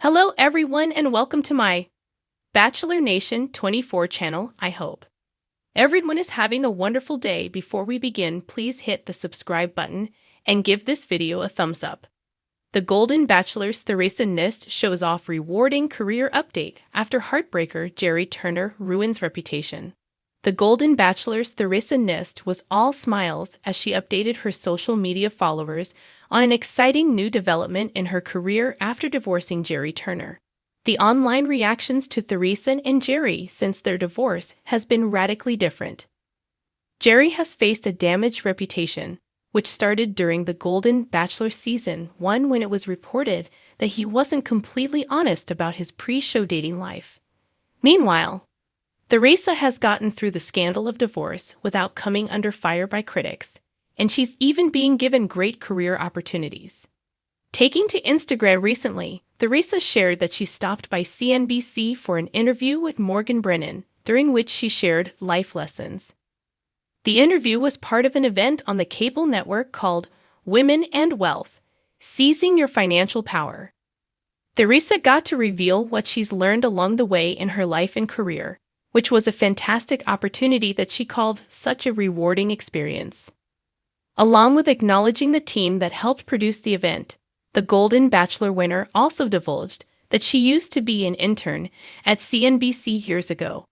Hello everyone and welcome to my Bachelor Nation 24 channel. I hope everyone is having a wonderful day. Before we begin, please hit the subscribe button and give this video a thumbs up. The Golden Bachelor's Theresa Nist shows off rewarding career update after heartbreaker Gerry Turner ruins reputation. The Golden Bachelor's Theresa Nist was all smiles as she updated her social media followers on an exciting new development in her career after divorcing Gerry Turner. The online reactions to Theresa and Gerry since their divorce has been radically different. Gerry has faced a damaged reputation, which started during the Golden Bachelor Season 1 when it was reported that he wasn't completely honest about his pre-show dating life. Meanwhile, Theresa has gotten through the scandal of divorce without coming under fire by critics, and she's even being given great career opportunities. Taking to Instagram recently, Theresa shared that she stopped by CNBC for an interview with Morgan Brennan, during which she shared life lessons. The interview was part of an event on the cable network called Women and Wealth: Seizing Your Financial Power. Theresa got to reveal what she's learned along the way in her life and career, which was a fantastic opportunity that she called such a rewarding experience. Along with acknowledging the team that helped produce the event, the Golden Bachelor winner also divulged that she used to be an intern at CNBC years ago.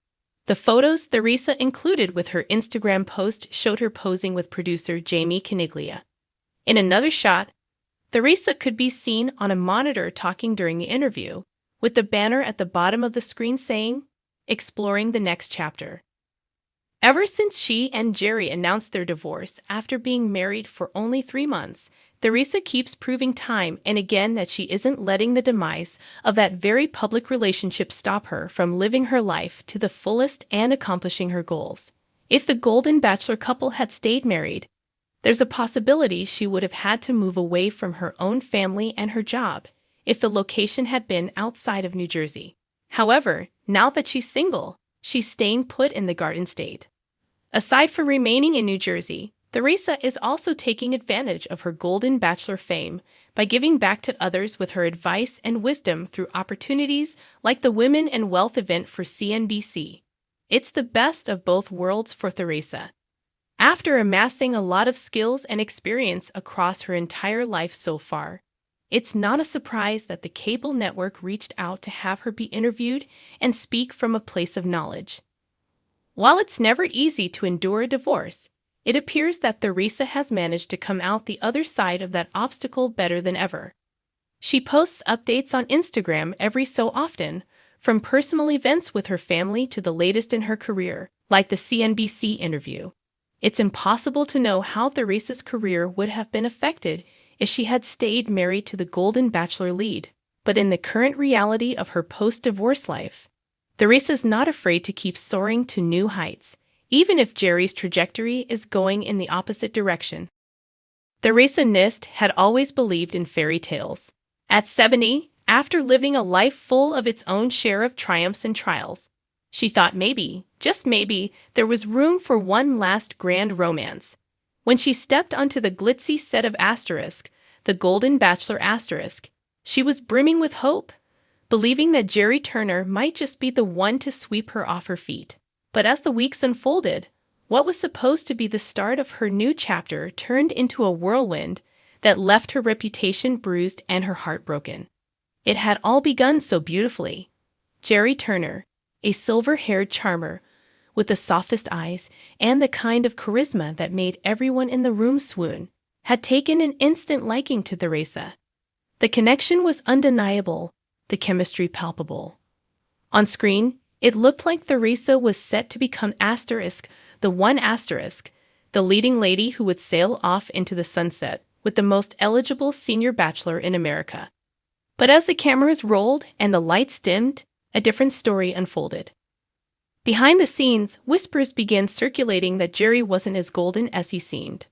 The photos Theresa included with her Instagram post showed her posing with producer Jamie Caniglia. In another shot, Theresa could be seen on a monitor talking during the interview, with the banner at the bottom of the screen saying, "Exploring the next chapter." Ever since she and Gerry announced their divorce after being married for only 3 months, Theresa keeps proving time and again that she isn't letting the demise of that very public relationship stop her from living her life to the fullest and accomplishing her goals. If the Golden Bachelor couple had stayed married, there's a possibility she would have had to move away from her own family and her job if the location had been outside of New Jersey. However, now that she's single, she's staying put in the Garden State. Aside from remaining in New Jersey, Theresa is also taking advantage of her Golden Bachelor fame by giving back to others with her advice and wisdom through opportunities like the Women and Wealth event for CNBC. It's the best of both worlds for Theresa. After amassing a lot of skills and experience across her entire life so far, it's not a surprise that the cable network reached out to have her be interviewed and speak from a place of knowledge. While it's never easy to endure a divorce, it appears that Theresa has managed to come out the other side of that obstacle better than ever. She posts updates on Instagram every so often, from personal events with her family to the latest in her career, like the CNBC interview. It's impossible to know how Theresa's career would have been affected if she had stayed married to the Golden Bachelor lead, but in the current reality of her post-divorce life, Theresa's not afraid to keep soaring to new heights, even if Gerry's trajectory is going in the opposite direction. Theresa Nist had always believed in fairy tales. At 70, after living a life full of its own share of triumphs and trials, she thought maybe, just maybe, there was room for one last grand romance. When she stepped onto the glitzy set of Asterisk, the Golden Bachelor Asterisk, she was brimming with hope, believing that Gerry Turner might just be the one to sweep her off her feet. But as the weeks unfolded, what was supposed to be the start of her new chapter turned into a whirlwind that left her reputation bruised and her heart broken. It had all begun so beautifully. Gerry Turner, a silver-haired charmer with the softest eyes and the kind of charisma that made everyone in the room swoon, had taken an instant liking to Theresa. The connection was undeniable, the chemistry palpable. On screen, it looked like Theresa was set to become Asterisk, the one Asterisk, the leading lady who would sail off into the sunset with the most eligible senior bachelor in America. But as the cameras rolled and the lights dimmed, a different story unfolded. Behind the scenes, whispers began circulating that Gerry wasn't as golden as he seemed.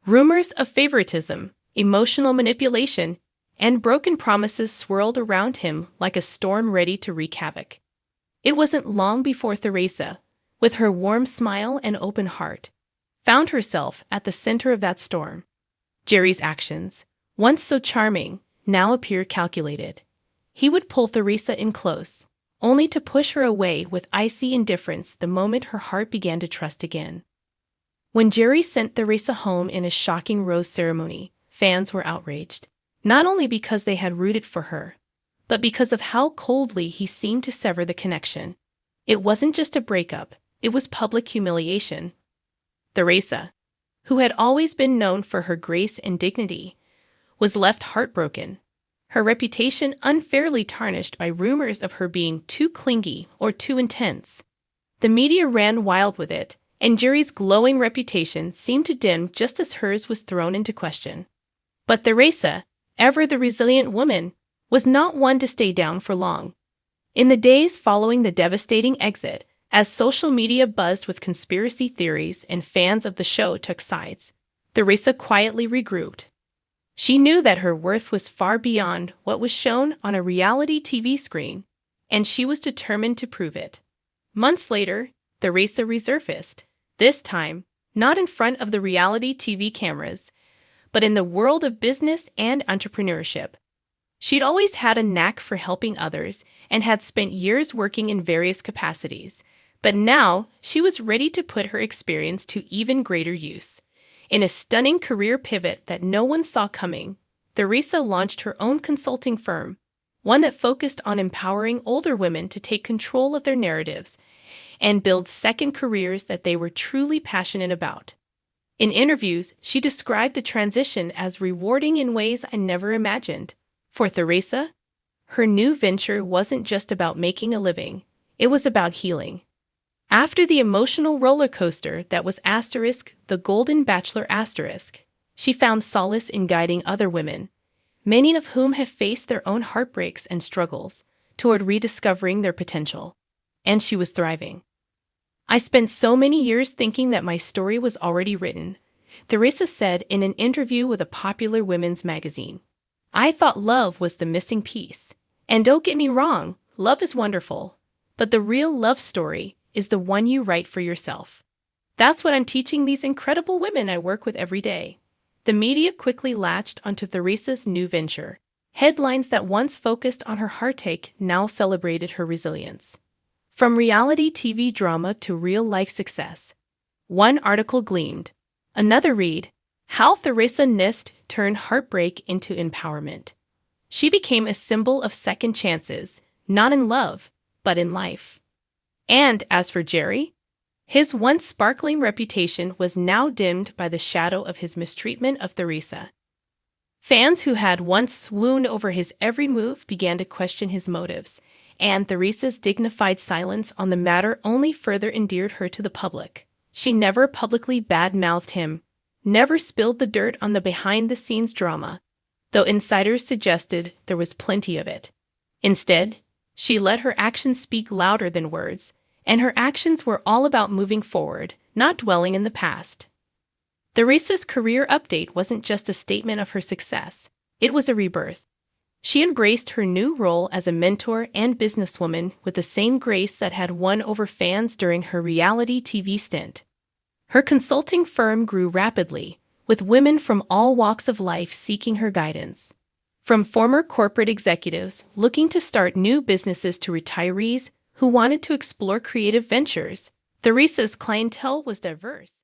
Rumors of favoritism, emotional manipulation, and broken promises swirled around him like a storm ready to wreak havoc. It wasn't long before Theresa, with her warm smile and open heart, found herself at the center of that storm. Gerry's actions, once so charming, now appeared calculated. he would pull Theresa in close, only to push her away with icy indifference the moment her heart began to trust again. When Gerry sent Theresa home in a shocking rose ceremony, fans were outraged, not only because they had rooted for her, but because of how coldly he seemed to sever the connection. It wasn't just a breakup, it was public humiliation. Theresa, who had always been known for her grace and dignity, was left heartbroken, her reputation unfairly tarnished by rumors of her being too clingy or too intense. The media ran wild with it, and Gerry's glowing reputation seemed to dim just as hers was thrown into question. But Theresa, ever the resilient woman, was not one to stay down for long. In the days following the devastating exit, as social media buzzed with conspiracy theories and fans of the show took sides, Theresa quietly regrouped. She knew that her worth was far beyond what was shown on a reality TV screen, and she was determined to prove it. Months later, Theresa resurfaced, this time not in front of the reality TV cameras, but in the world of business and entrepreneurship. She'd always had a knack for helping others and had spent years working in various capacities, but now she was ready to put her experience to even greater use. In a stunning career pivot that no one saw coming, Theresa launched her own consulting firm, one that focused on empowering older women to take control of their narratives and build second careers that they were truly passionate about. In interviews, she described the transition as rewarding in ways I never imagined. For Theresa, her new venture wasn't just about making a living, it was about healing. After the emotional roller coaster that was the Golden Bachelor she found solace in guiding other women, many of whom have faced their own heartbreaks and struggles, toward rediscovering their potential. And she was thriving. I spent so many years thinking that my story was already written, Theresa said in an interview with a popular women's magazine. I thought love was the missing piece. And don't get me wrong, love is wonderful. But the real love story is the one you write for yourself. That's what I'm teaching these incredible women I work with every day. The media quickly latched onto Theresa's new venture. Headlines that once focused on her heartache now celebrated her resilience. From reality TV drama to real-life success. One article gleamed. Another read, How Theresa Nist Turned Heartbreak into Empowerment. She became a symbol of second chances, not in love, but in life. And as for Gerry, his once sparkling reputation was now dimmed by the shadow of his mistreatment of Theresa. Fans who had once swooned over his every move began to question his motives, and Theresa's dignified silence on the matter only further endeared her to the public. She never publicly bad-mouthed him, never spilled the dirt on the behind-the-scenes drama, though insiders suggested there was plenty of it. Instead, she let her actions speak louder than words, and her actions were all about moving forward, not dwelling in the past. Theresa's career update wasn't just a statement of her success, it was a rebirth. She embraced her new role as a mentor and businesswoman with the same grace that had won over fans during her reality TV stint. Her consulting firm grew rapidly, with women from all walks of life seeking her guidance. From former corporate executives looking to start new businesses to retirees who wanted to explore creative ventures, Theresa's clientele was diverse.